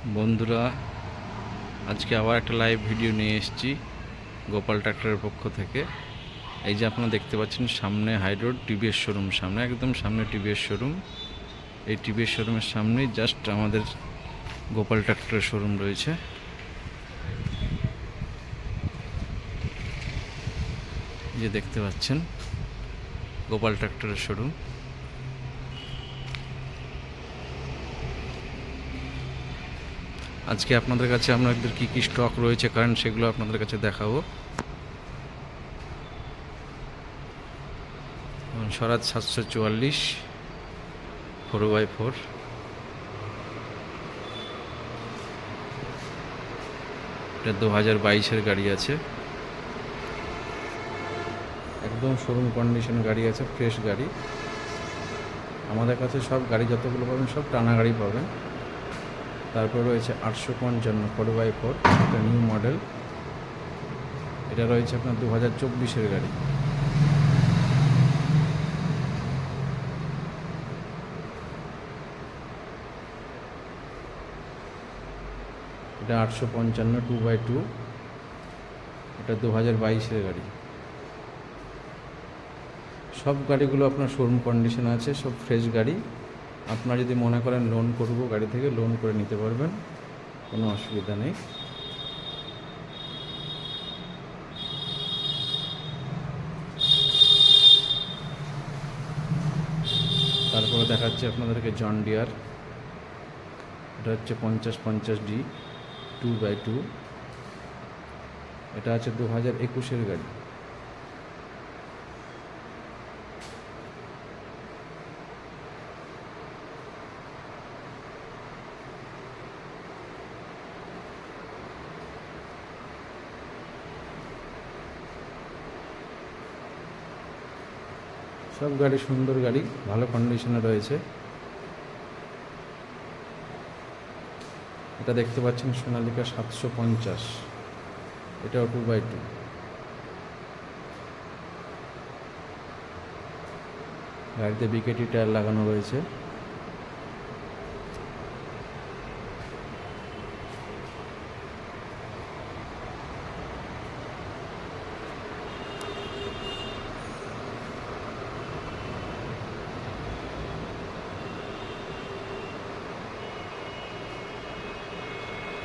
বন্ধুরা, আজকে আবার একটা লাইভ ভিডিও নিয়ে এসেছি গোপাল ট্রাক্টরের পক্ষ থেকে। এই যে আপনারা দেখতে পাচ্ছেন সামনে হাই রোড টিভিএস শোরুম, সামনে একদম সামনে টিভিএস শোরুম। এই টিভিএস শোরুমের সামনেই জাস্ট আমাদের গোপাল ট্রাক্টরের শোরুম রয়েছে। যে দেখতে পাচ্ছেন গোপাল ট্রাক্টরের শোরুম। আজকে আপনাদের কাছে আপনাদের কী কী স্টক রয়েছে কারণ সেগুলো আপনাদের কাছে দেখাবো। স্বরাজ 744 4x4, এটা 2022-এর গাড়ি আছে, একদম শোরুম কন্ডিশন গাড়ি আছে, ফ্রেশ গাড়ি। আমাদের কাছে সব গাড়ি যতগুলো পাবেন সব টানা গাড়ি পাবেন। তারপর রয়েছে 855 4x4, এটা নিউ মডেল, এটা রয়েছে আপনার 2024-এর গাড়ি। এটা 855 2x2, এটা 2022-এর গাড়ি। সব গাড়িগুলো আপনার শোরুম কন্ডিশন আছে, সব ফ্রেশ গাড়ি। আপনারা যদি মনে করেন লোন করব গাড়ি থেকে, লোন করে নিতে পারবেন, কোনো অসুবিধা নেই। তারপরে দেখাচ্ছি আপনাদেরকে জন ডিয়ার, এটা হচ্ছে 5050D 2x2, এটা আছে 2021-এর গাড়ি। সব গাড়ি সুন্দর গাড়ি, ভালো কন্ডিশনে রয়েছে। এটা দেখতে পাচ্ছেন সোনালিকা 750, এটাও 2x2। গাড়িতে বিকেটি টায়ার লাগানো রয়েছে।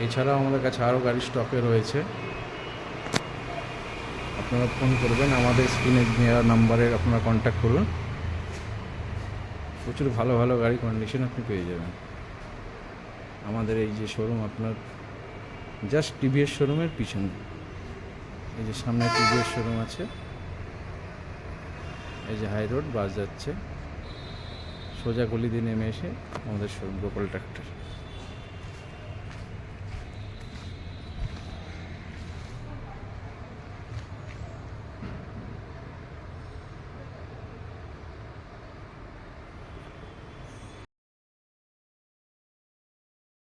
এছাড়াও আমাদের কাছে আরও গাড়ি স্টকে রয়েছে। আপনারা ফোন করবেন, আমাদের স্ক্রিনে দেওয়া নাম্বারে আপনারা কন্ট্যাক্ট করুন। প্রচুর ভালো ভালো গাড়ি কন্ডিশন আপনি পেয়ে যাবেন। আমাদের এই যে শোরুম আপনার জাস্ট টিভিএস শোরুমের পিছনে, এই যে সামনে টিভিএস শোরুম আছে, এই যে হাই রোড বাস যাচ্ছে, সোজা গলি দিয়ে নেমে এসে আমাদের শোরুম গোপাল ট্রাক্টর।